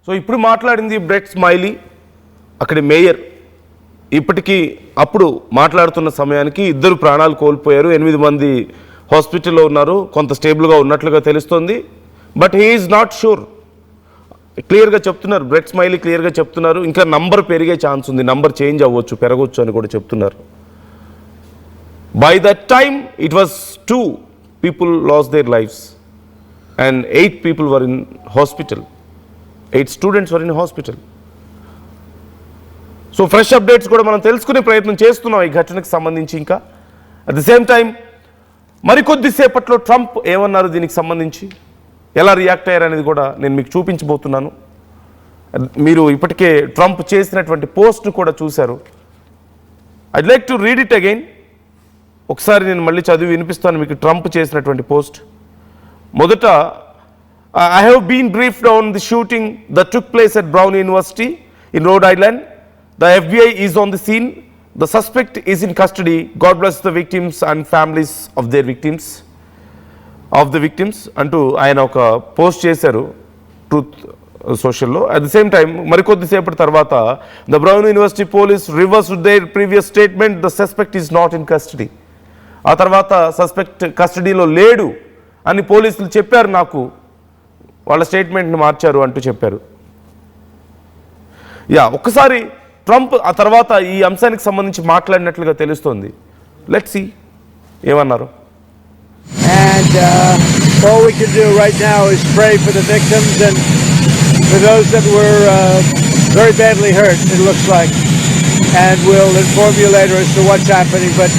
So ఇప్పుడు మాట్లాడింది Bret smiley, అక్కడి మేయర్. ఇప్పటికీ అప్పుడు మాట్లాడుతున్న సమయానికి 2 ప్రాణాలు కోల్పోయారు, 8 మంది హాస్పిటల్లో ఉన్నారు, కొంత స్టేబుల్గా ఉన్నట్లుగా తెలుస్తోంది. But he is not sure. క్లియర్గా చెప్తున్నారు, బ్రెట్ స్మైలీ క్లియర్గా చెప్తున్నారు, ఇంకా నంబర్ పెరిగే ఛాన్స్ ఉంది, నంబర్ చేంజ్ అవ్వచ్చు, పెరగవచ్చు అని కూడా చెప్తున్నారు. By that time it was 2 people lost their lives and 8 people were in hospital. 8 students were in hospital. So fresh updates కూడా మనం తెలుసుకునే ప్రయత్నం చేస్తున్నాం ఈ ఘటనకు సంబంధించి. ఇంకా అట్ ది సేమ్ టైం మరికొద్దిసేపట్లో ట్రంప్ ఏమన్నారు దీనికి సంబంధించి, ఎలా రియాక్ట్ అయ్యారు అనేది కూడా నేను మీకు చూపించబోతున్నాను. మీరు ఇప్పటికే ట్రంప్ చేసినటువంటి పోస్ట్ను కూడా చూశారు. I'd like to read it again. ఒకసారి నేను మళ్ళీ చదివి వినిపిస్తాను మీకు ట్రంప్ చేసినటువంటి పోస్ట్. మొదట, I have been briefed on the shooting that took place at Brown University in Rhode Island. The FBI is on the scene. The suspect is in custody. God bless the victims and families of their victims. అంటూ ఆయన ఒక post చేశారు truth సోషల్లో. At the same time మరికొద్దిసేపటి తర్వాత the Brown University police reversed their previous statement, the suspect is not in custody. ఆ తర్వాత suspect కస్టడీలో లేడు అని పోలీసులు చెప్పారు, నాకు వాళ్ళ స్టేట్మెంట్ని మార్చారు అంటూ చెప్పారు. ఒక్కసారి ట్రంప్ ఆ తర్వాత ఈ అంశానికి సంబంధించి మాట్లాడినట్లుగా తెలుస్తోంది. లెట్స్ సీ ఏమన్నారు. And all we can do right now is pray for the victims and for those that were very badly hurt, it looks like. And we'll inform you later as to what's happening, but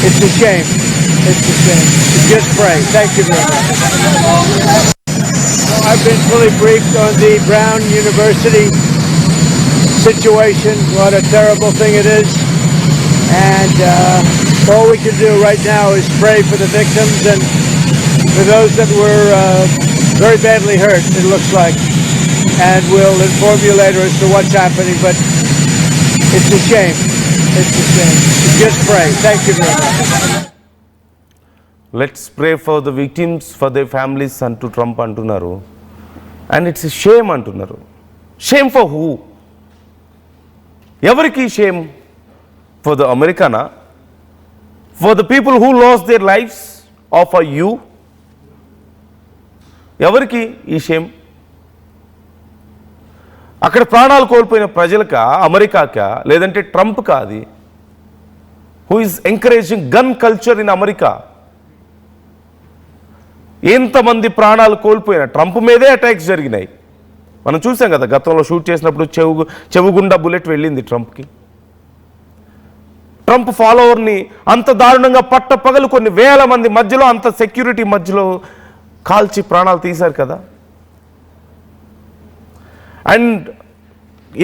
it's a shame. It's a shame. Just pray. Thank you very much. I've been fully briefed on the Brown University situation, what a terrible thing it is, and all we can do right now is pray for the victims and for those that were very badly hurt, it looks like, and we'll inform you later as to what's happening, but it's a shame. It's a shame. Just pray. Thank you very much. Let's pray for the victims, for their families అంటూ Trump అంటున్నారు. And it's a shame అంటున్నారు. Shame for who? ఎవరికి shame? For the అమెరికానా? For the people who lost their lives or for you? ఎవరికి ఈ shame? అక్కడ ప్రాణాలు కోల్పోయిన ప్రజలకా, అమెరికాకా, లేదంటే ట్రంప్కా? అది who is encouraging gun culture in America? ఎంతమంది ప్రాణాలు కోల్పోయినా ట్రంప్ మీదే అటాక్స్ జరిగినాయి. మనం చూసాం కదా, గతంలో షూట్ చేసినప్పుడు చెవుగుండా బుల్లెట్ వెళ్ళింది ట్రంప్కి. ట్రంప్ ఫాలోవర్ని అంత దారుణంగా పట్టపగలు కొన్ని వేల మంది మధ్యలో, అంత సెక్యూరిటీ మధ్యలో కాల్చి ప్రాణాలు తీశారు కదా. అండ్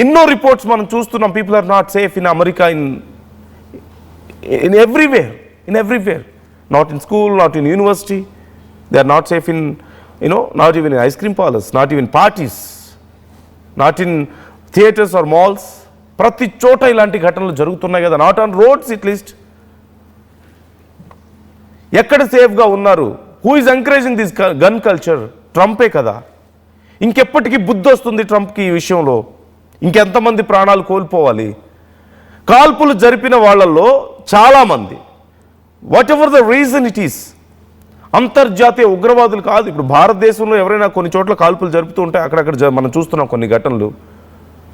ఎన్నో రిపోర్ట్స్ మనం చూస్తున్నాం, people are not safe in America, in everywhere, not in school, not in university. They are not safe in, not even in ice cream parlors, not even parties, not in theaters or malls. ప్రతి చోట ఇలాంటి ఘటనలు జరుగుతున్నాయి కదా, not on roads at least. ఎక్కడ సేఫ్గా ఉన్నారు? Who is encouraging this gun culture? ట్రంపే కదా. ఇంకెప్పటికీ బుద్ధి వస్తుంది ట్రంప్కి ఈ విషయంలో? ఇంకెంతమంది ప్రాణాలు కోల్పోవాలి? కాల్పులు జరిపిన వాళ్ళల్లో చాలామంది, what ever the reason it is, అంతర్జాతీయ ఉగ్రవాదులు కాదు. ఇప్పుడు భారతదేశంలో ఎవరైనా కొన్ని చోట్ల కాల్పులు జరుపుతూ ఉంటే అక్కడక్కడ మనం చూస్తున్నాం కొన్ని ఘటనలు.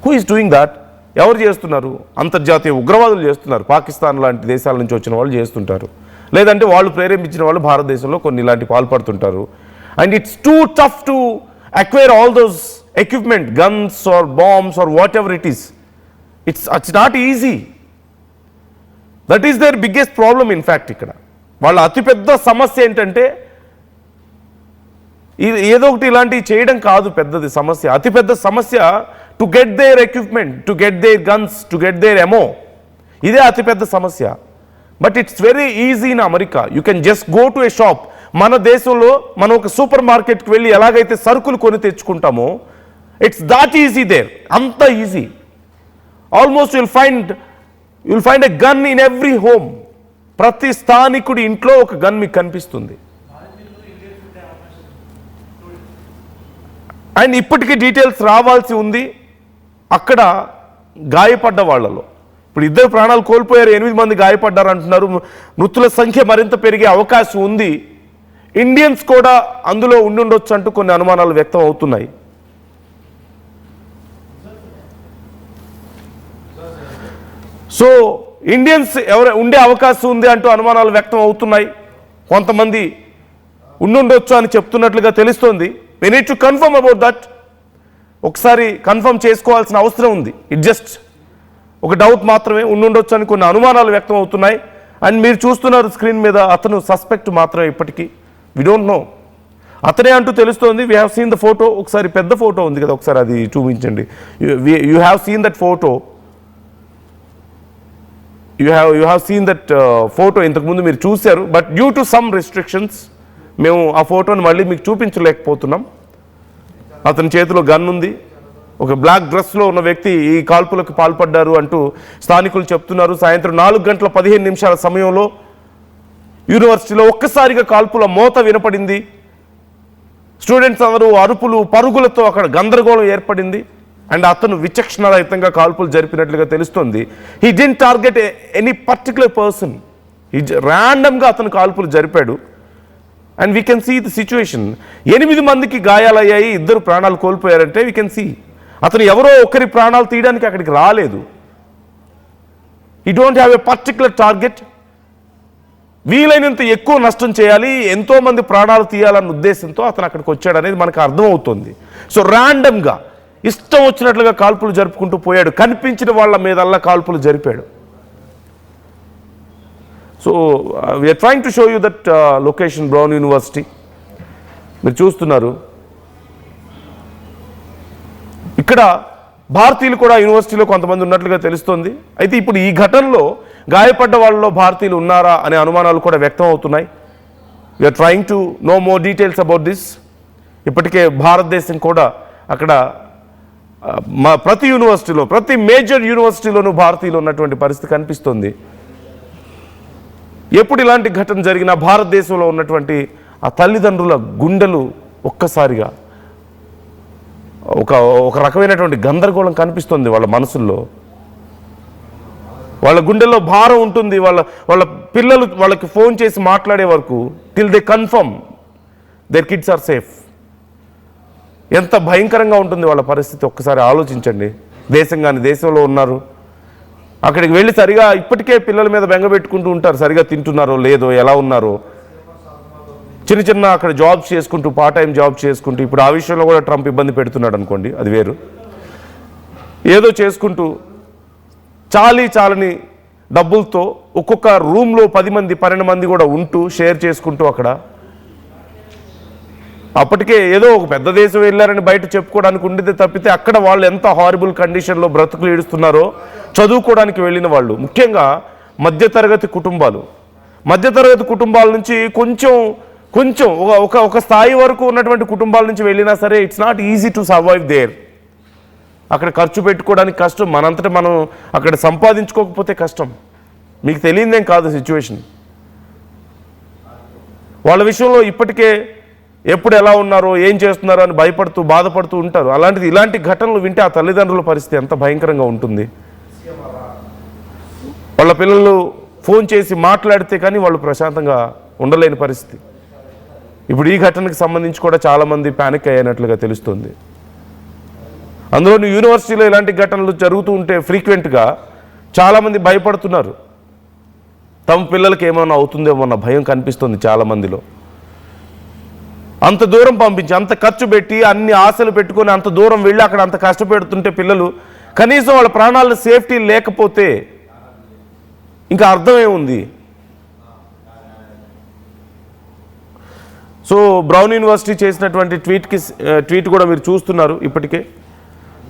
Who is doing that? ఎవరు చేస్తున్నారు? అంతర్జాతీయ ఉగ్రవాదులు చేస్తున్నారు. పాకిస్తాన్ లాంటి దేశాల నుంచి వచ్చిన వాళ్ళు చేస్తుంటారు, లేదంటే వాళ్ళు ప్రేరేపించిన వాళ్ళు భారతదేశంలో కొన్ని ఇలాంటి పాల్పడుతుంటారు. And it's too tough to acquire all those equipment, guns or bombs or whatever it is. It's not easy. That is their biggest problem. In fact ఇక్కడ వాళ్ళ అతిపెద్ద సమస్య ఏంటంటే, ఏదో ఒకటి ఇలాంటివి చేయడం కాదు పెద్దది సమస్య. అతిపెద్ద సమస్య to get their equipment, to get their guns, to get their ammo. ఇదే అతిపెద్ద సమస్య. But it's very easy in America. You can just go to a shop. మన దేశంలో మనం ఒక సూపర్ మార్కెట్కి వెళ్ళి ఎలాగైతే సరుకులు కొని తెచ్చుకుంటామో, ఇట్స్ దాట్ ఈజీ దేర్. అంత easy. Almost you'll find a gun in every home. ప్రతి స్థానికుడి ఇంట్లో ఒక గన్ మీకు కనిపిస్తుంది. అండ్ ఇప్పటికీ డీటెయిల్స్ రావాల్సి ఉంది అక్కడ గాయపడ్డ వాళ్ళలో. ఇప్పుడు 2 ప్రాణాలు కోల్పోయారు, 8 మంది గాయపడ్డారు అంటున్నారు. మృతుల సంఖ్య మరింత పెరిగే అవకాశం ఉంది. ఇండియన్స్ కూడా అందులో ఉండుండొచ్చు అంటూ కొన్ని అనుమానాలు వ్యక్తం అవుతున్నాయి. సో ఇండియన్స్ ఎవరు ఉండే అవకాశం ఉంది అంటూ అనుమానాలు వ్యక్తం అవుతున్నాయి. కొంతమంది ఉండుండొచ్చు అని చెప్తున్నట్లుగా తెలుస్తోంది. we need to confirm about that. ఒకసారి కన్ఫర్మ్ చేసుకోవాల్సిన అవసరం ఉంది. ఇట్ జస్ట్ ఒక డౌట్ మాత్రమే, ఉండుండొచ్చు అని కొన్ని అనుమానాలు వ్యక్తం అవుతున్నాయి. అండ్ మీరు చూస్తున్నారు స్క్రీన్ మీద, అతను సస్పెక్ట్ మాత్రమే ఇప్పటికీ. వి డోంట్ నో అతనే అంటూ తెలుస్తోంది. We have seen the photo. ఒకసారి పెద్ద ఫోటో ఉంది కదా, ఒకసారి అది చూపించండి. You have seen that photo. You have seen that photo ఇంతకుముందు మీరు చూశారు. But due to some restrictions మేము ఆ ఫోటోని మళ్ళీ మీకు చూపించలేకపోతున్నాం. అతని చేతిలో గన్ ఉంది. ఒక బ్లాక్ డ్రెస్లో ఉన్న వ్యక్తి ఈ కాల్పులకు పాల్పడ్డారు అంటూ స్థానికులు చెప్తున్నారు. సాయంత్రం 4:15 సమయంలో యూనివర్సిటీలో ఒక్కసారిగా కాల్పుల మోత వినపడింది. స్టూడెంట్స్ అందరూ అరుపులు పరుగులతో అక్కడ గందరగోళం ఏర్పడింది. అండ్ అతను విచక్షణరహితంగా కాల్పులు జరిపినట్లుగా తెలుస్తోంది. He didn't target any particular person. ర్యాండమ్గా అతను కాల్పులు జరిపాడు. And we can see the situation. 8 మందికి గాయాలయ్యాయి, 2 ప్రాణాలు కోల్పోయారంటే వీ కెన్ సీ అతను ఎవరో ఒకరి ప్రాణాలు తీయడానికి అక్కడికి రాలేదు. ఈ don't have a particular target. వీలైనంత ఎక్కువ నష్టం చేయాలి, ఎంతోమంది ప్రాణాలు తీయాలన్న ఉద్దేశంతో అతను అక్కడికి వచ్చాడు అనేది మనకు అర్థమవుతుంది. సో ర్యాండమ్గా ఇష్టం వచ్చినట్లుగా కాల్పులు జరుపుకుంటూ పోయాడు. కనిపించిన వాళ్ళ మీదల్లా కాల్పులు జరిపాడు. So we are trying to show you that location, Brown University మీరు చూస్తున్నారు. ఇక్కడ భారతీయులు కూడా యూనివర్సిటీలో కొంతమంది ఉన్నట్లుగా తెలుస్తోంది. అయితే ఇప్పుడు ఈ ఘటనలో గాయపడ్డ వాళ్ళలో భారతీయులు ఉన్నారా అనే అనుమానాలు కూడా వ్యక్తం అవుతున్నాయి. We're trying to know more details about this. ఇప్పటికే భారతదేశం కూడా అక్కడ ప్రతి యూనివర్సిటీలో, ప్రతి మేజర్ యూనివర్సిటీలోనూ భారతీయులు ఉన్నటువంటి పరిస్థితి కనిపిస్తుంది. ఎప్పుడు ఇలాంటి ఘటన జరిగినా భారతదేశంలో ఉన్నటువంటి ఆ తల్లిదండ్రుల గుండెలు ఒక్కసారిగా ఒక రకమైనటువంటి గందరగోళం కనిపిస్తుంది వాళ్ళ మనసుల్లో. వాళ్ళ గుండెల్లో భారం ఉంటుంది. వాళ్ళ పిల్లలు వాళ్ళకి ఫోన్ చేసి మాట్లాడే వరకు till they confirm their kids are safe. ఎంత భయంకరంగా ఉంటుంది వాళ్ళ పరిస్థితి ఒక్కసారి ఆలోచించండి. దేశంలో ఉన్నారు, అక్కడికి వెళ్ళి సరిగా ఇప్పటికే పిల్లల మీద బెంగ పెట్టుకుంటూ ఉంటారు, సరిగా తింటున్నారో లేదో, ఎలా ఉన్నారో. చిన్న అక్కడ జాబ్స్ చేసుకుంటూ, పార్ట్ టైం జాబ్ చేసుకుంటూ, ఇప్పుడు ఆ విషయంలో కూడా ట్రంప్ ఇబ్బంది పెడుతున్నాడు అనుకోండి, అది వేరు. ఏదో చేసుకుంటూ చాలని డబ్బులతో ఒక్కొక్క రూమ్లో 10 మంది 12 మంది కూడా ఉంటూ షేర్ చేసుకుంటూ అక్కడ అప్పటికే ఏదో ఒక పెద్ద దేశం వెళ్ళారని బయట చెప్పుకోవడానికి ఉండేది తప్పితే అక్కడ వాళ్ళు ఎంత హారిబుల్ కండిషన్లో బ్రతుకులు ఈడుస్తున్నారో చదువుకోవడానికి వెళ్ళిన వాళ్ళు, ముఖ్యంగా మధ్యతరగతి కుటుంబాల నుంచి కొంచెం ఒక స్థాయి వరకు ఉన్నటువంటి కుటుంబాల నుంచి వెళ్ళినా సరే it's not easy to survive there. అక్కడ ఖర్చు పెట్టుకోవడానికి కష్టం, మనంతటా మనం అక్కడ సంపాదించుకోకపోతే కష్టం. మీకు తెలియదేం కాదు సిచ్యువేషన్. వాళ్ళ విషయంలో ఇప్పటికే ఎప్పుడు ఎలా ఉన్నారో, ఏం చేస్తున్నారో అని భయపడుతూ బాధపడుతూ ఉంటారు. అలాంటిది ఇలాంటి ఘటనలు వింటే ఆ తల్లిదండ్రుల పరిస్థితి ఎంత భయంకరంగా ఉంటుంది. వాళ్ళ పిల్లలు ఫోన్ చేసి మాట్లాడితే కానీ వాళ్ళు ప్రశాంతంగా ఉండలేని పరిస్థితి. ఇప్పుడు ఈ ఘటనకు సంబంధించి కూడా చాలామంది ప్యానిక్ అయ్యేనట్లుగా తెలుస్తుంది. అందులోని యూనివర్సిటీలో ఇలాంటి ఘటనలు జరుగుతూ ఉంటే ఫ్రీక్వెంట్గా చాలామంది భయపడుతున్నారు. తమ పిల్లలకి ఏమైనా అవుతుందేమో అన్న భయం కనిపిస్తుంది చాలామందిలో. అంత దూరం పంపించి, అంత ఖర్చు పెట్టి, అన్ని ఆశలు పెట్టుకొని అంత దూరం వెళ్ళి అక్కడ అంత కష్టపెడుతుంటే పిల్లలు కనీసం వాళ్ళ ప్రాణాల సేఫ్టీ లేకపోతే ఇంకా అర్థమేముంది. సో బ్రౌన్ యూనివర్సిటీ చేసినటువంటి ట్వీట్ కూడా మీరు చూస్తున్నారు ఇప్పటికే.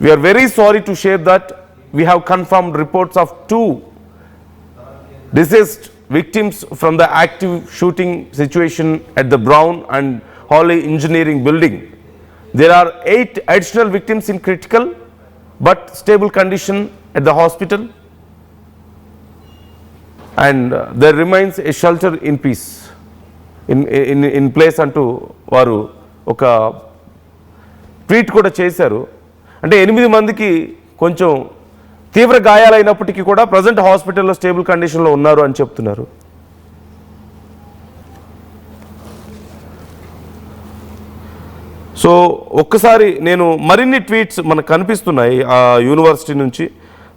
We're very sorry to share that we have confirmed reports of 2 deceased victims from the active shooting situation at the Brown and Hawley Engineering Building. There are 8 additional victims in critical but stable condition at the hospital, and there remains a shelter in peace in place అంటూ వారు ఒక tweet కూడా చేశారు. అంటే 8 మందికి కొంచెం తీవ్ర గాయాలైనప్పటికీ కూడా ప్రజెంట్ హాస్పిటల్లో స్టేబుల్ కండిషన్లో ఉన్నారు అని చెప్తున్నారు. సో ఒక్కసారి నేను మరిన్ని ట్వీట్స్ మనకు కనిపిస్తున్నాయి ఆ యూనివర్సిటీ నుంచి.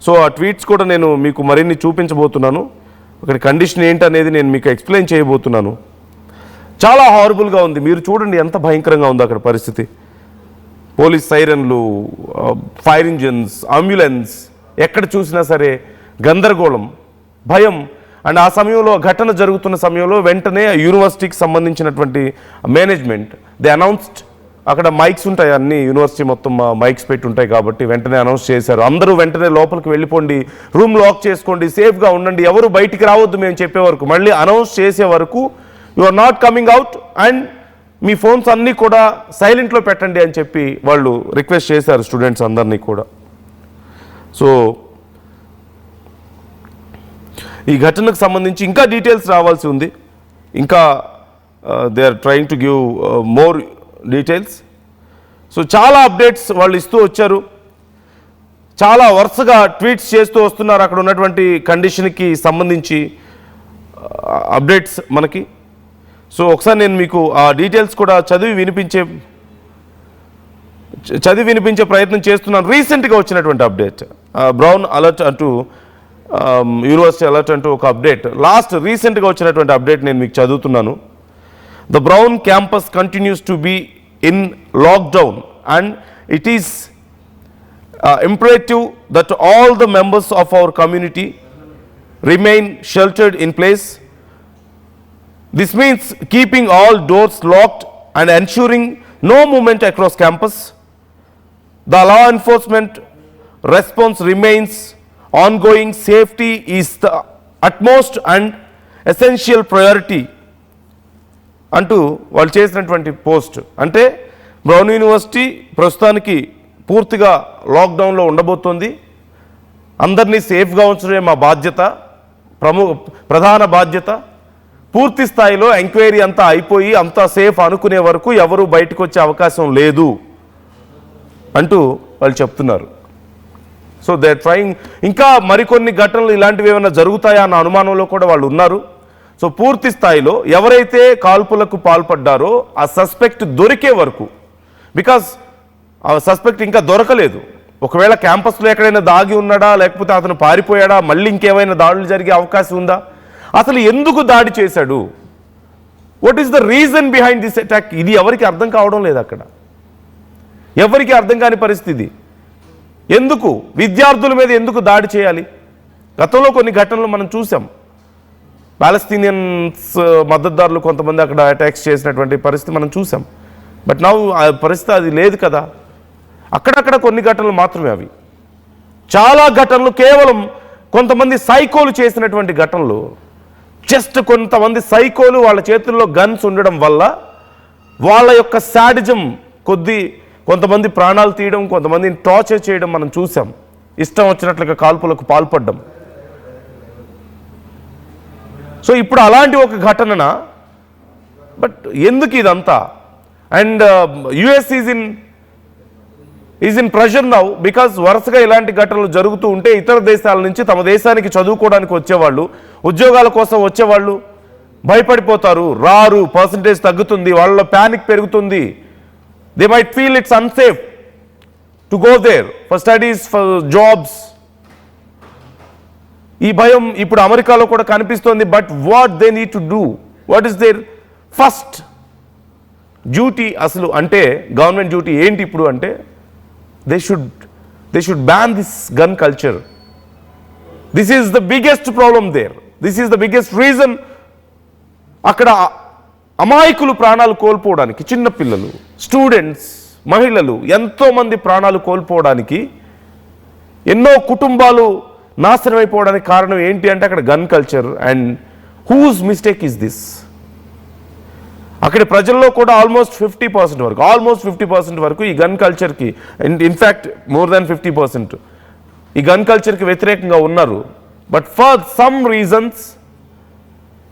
సో ఆ ట్వీట్స్ కూడా నేను మీకు మరిన్ని చూపించబోతున్నాను. అక్కడ కండిషన్ ఏంటనేది నేను మీకు ఎక్స్ప్లెయిన్ చేయబోతున్నాను. చాలా హారబుల్గా ఉంది. మీరు చూడండి ఎంత భయంకరంగా ఉందో అక్కడ పరిస్థితి. పోలీస్ సైరన్లు, ఫైర్ ఇంజిన్స్, అంబులెన్స్, ఎక్కడ చూసినా సరే గందరగోళం, భయం. అండ్ ఆ సమయంలో ఘటన జరుగుతున్న సమయంలో వెంటనే యూనివర్సిటీకి సంబంధించినటువంటి మేనేజ్మెంట్ దే అనౌన్స్డ్, అక్కడ మైక్స్ ఉంటాయి, అన్ని యూనివర్సిటీ మొత్తం మైక్స్ పెట్టి ఉంటాయి కాబట్టి వెంటనే అనౌన్స్ చేశారు. అందరూ వెంటనే లోపలికి వెళ్ళిపోండి, రూమ్ లాక్ చేసుకోండి, సేఫ్గా ఉండండి, ఎవరు బయటికి రావద్దు మేము చెప్పే వరకు. మళ్ళీ అనౌన్స్ చేసే వరకు you are not coming out and మీ ఫోన్స్ అన్నీ కూడా సైలెంట్లో పెట్టండి అని చెప్పి వాళ్ళు రిక్వెస్ట్ చేశారు స్టూడెంట్స్ అందరినీ కూడా. సో ఈ ఘటనకు సంబంధించి ఇంకా డీటెయిల్స్ రావాల్సి ఉంది. ఇంకా they are trying to give more details. So చాలా అప్డేట్స్ వాళ్ళు ఇస్తూ వచ్చారు. చాలా వరుసగా ట్వీట్స్ చేస్తూ వస్తున్నారు అక్కడ ఉన్నటువంటి కండిషన్కి సంబంధించి అప్డేట్స్ మనకి. సో ఒకసారి నేను మీకు ఆ డీటెయిల్స్ కూడా చదివి వినిపించే ప్రయత్నం చేస్తున్నాను. రీసెంట్గా వచ్చినటువంటి అప్డేట్, బ్రౌన్ అలర్ట్ అంటూ, యూనివర్సిటీ అలర్ట్ అంటూ ఒక అప్డేట్, రీసెంట్గా వచ్చినటువంటి అప్డేట్ నేను మీకు చదువుతున్నాను. The Brown campus continues to be in lockdown and it is imperative that all the members of our community remain sheltered in place. This means keeping all doors locked and ensuring no movement across campus. The law enforcement response remains ongoing. Safety is the utmost and essential priority అంటూ వాళ్ళు చేసినటువంటి post. అంటే brown university ప్రస్తుతానికి పూర్తిగా లాక్డౌన్లో ఉండబోతోంది. అందరినీ సేఫ్గా ఉంచడమే మా బాధ్యత, ప్రధాన బాధ్యత. పూర్తి స్థాయిలో ఎంక్వైరీ అంతా అయిపోయి అంతా సేఫ్ అనుకునే వరకు ఎవరు బయటకు వచ్చే అవకాశం లేదు అంటూ వాళ్ళు చెప్తున్నారు. So they are trying. ఇంకా మరికొన్ని ఘటనలు ఇలాంటివి ఏమైనా జరుగుతాయా అన్న అనుమానంలో కూడా వాళ్ళు ఉన్నారు. సో పూర్తి స్థాయిలో ఎవరైతే కాల్పులకు పాల్పడ్డారో ఆ సస్పెక్ట్ దొరికే వరకు, బికాజ్ ఆ సస్పెక్ట్ ఇంకా దొరకలేదు. ఒకవేళ క్యాంపస్లో ఎక్కడైనా దాగి ఉన్నాడా, లేకపోతే అతను పారిపోయాడా, మళ్ళీ ఇంకేమైనా దాడులు జరిగే అవకాశం ఉందా, అసలు ఎందుకు దాడి చేశాడు, what is the reason behind this attack, ఇది ఎవరికి అర్థం కావడం లేదు. అక్కడ ఎవరికి అర్థం కాని పరిస్థితి. ఎందుకు విద్యార్థుల మీద ఎందుకు దాడి చేయాలి? గతంలో కొన్ని ఘటనలు మనం చూసాం. పాలస్తీనియన్స్ మద్దతుదారులు కొంతమంది అక్కడ అటాక్స్ చేసినటువంటి పరిస్థితి మనం చూసాం. బట్ నౌ ఆ పరిస్థితి అది లేదు కదా. అక్కడక్కడ కొన్ని ఘటనలు మాత్రమే అవి. చాలా ఘటనలు కేవలం కొంతమంది సైకోలు చేసినటువంటి ఘటనలు. జస్ట్ కొంతమంది సైకోలు వాళ్ళ చేతుల్లో గన్స్ ఉండడం వల్ల వాళ్ళ యొక్క శాడిజం కొంతమంది ప్రాణాలు తీయడం, కొంతమందిని టార్చర్ చేయడం మనం చూసాం. ఇష్టం వచ్చినట్లుగా కాల్పులకు పాల్పడడం. సో ఇప్పుడు అలాంటి ఒక ఘటన. బట్ ఎందుకు ఇదంతా? And US is in pressure now because వరుసగా ఇలాంటి ఘటనలు జరుగుతూ ఉంటే ఇతర దేశాల నుంచి తమ దేశానికి చదువుకోవడానికి వచ్చేవాళ్ళు, ఉద్యోగాల కోసం వచ్చేవాళ్ళు భయపడిపోతారు, రారు, పర్సంటేజ్ తగ్గుతుంది, వాళ్ళ ప్యానిక్ పెరుగుతుంది. They might feel it's unsafe to go there for studies, for jobs. ఈ భయం ఇప్పుడు అమెరికాలో కూడా కనిపిస్తోంది. But what they need to do, what is their first duty అసలు అంటే గవర్నమెంట్ డ్యూటీ ఏంటి ఇప్పుడు అంటే they should ban this gun culture. This is the biggest problem there. This is the biggest reason. అక్కడ అమాయకులు ప్రాణాలు కోల్పోవడానికి, చిన్నపిల్లలు, స్టూడెంట్స్, మహిళలు, ఎంతోమంది ప్రాణాలు కోల్పోవడానికి, ఎన్నో కుటుంబాలు నాశనం అయిపోవడానికి కారణం ఏంటి అంటే అక్కడ gun culture. And whose mistake is this? అక్కడ ప్రజల్లో కూడా ఆల్మోస్ట్ 50% వరకు ఈ గన్ కల్చర్కి, ఇన్ఫ్యాక్ట్ మోర్ దాన్ 50% ఈ గన్ కల్చర్కి వ్యతిరేకంగా ఉన్నారు. But for some reasons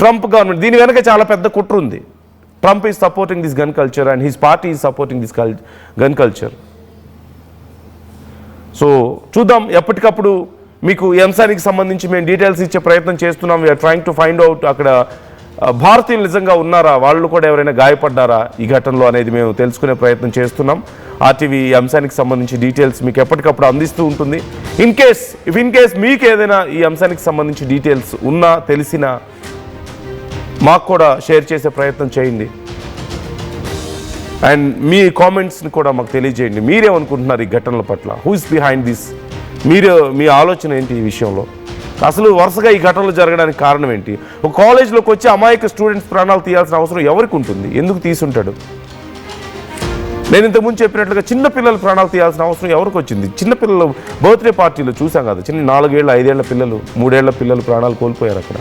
Trump government, దీని వెనక చాలా పెద్ద కుట్ర ఉంది. Trump is supporting this gun culture and his party is supporting this gun culture. So చూద్దాం, ఎప్పటికప్పుడు మీకు ఈ అంశానికి సంబంధించి మేము డీటెయిల్స్ ఇచ్చే ప్రయత్నం చేస్తున్నాం. We're trying to find out అక్కడ భారతీయులు నిజంగా ఉన్నారా, వాళ్ళు కూడా ఎవరైనా గాయపడ్డారా ఈ ఘటనలో అనేది మేము తెలుసుకునే ప్రయత్నం చేస్తున్నాం. ఆర్టీవీ ఈ అంశానికి సంబంధించి డీటెయిల్స్ మీకు ఎప్పటికప్పుడు అందిస్తూ ఉంటుంది. ఇన్ కేస్ మీకు ఏదైనా ఈ అంశానికి సంబంధించి డీటెయిల్స్ ఉన్నా తెలిసినా మాకు కూడా షేర్ చేసే ప్రయత్నం చేయండి. అండ్ మీ కామెంట్స్ని కూడా మాకు తెలియజేయండి. మీరేమనుకుంటున్నారు ఈ ఘటనల పట్ల? Who is behind this? మీ ఆలోచన ఏంటి ఈ విషయంలో? అసలు వరుసగా ఈ ఘటనలు జరగడానికి కారణం ఏంటి? ఒక కాలేజ్లోకి వచ్చి అమాయక స్టూడెంట్స్ ప్రాణాలు తీయాల్సిన అవసరం ఎవరికి ఉంటుంది? ఎందుకు తీసుంటాడు? నేను ఇంతకుముందు చెప్పినట్లుగా చిన్నపిల్లల ప్రాణాలు తీయాల్సిన అవసరం ఎవరికి వచ్చింది? చిన్నపిల్లలు బర్త్డే పార్టీలో చూసాం కదా, చిన్న 4 ఏళ్ళ 5 ఏళ్ల పిల్లలు 3 ఏళ్ల పిల్లలు ప్రాణాలు కోల్పోయారు అక్కడ.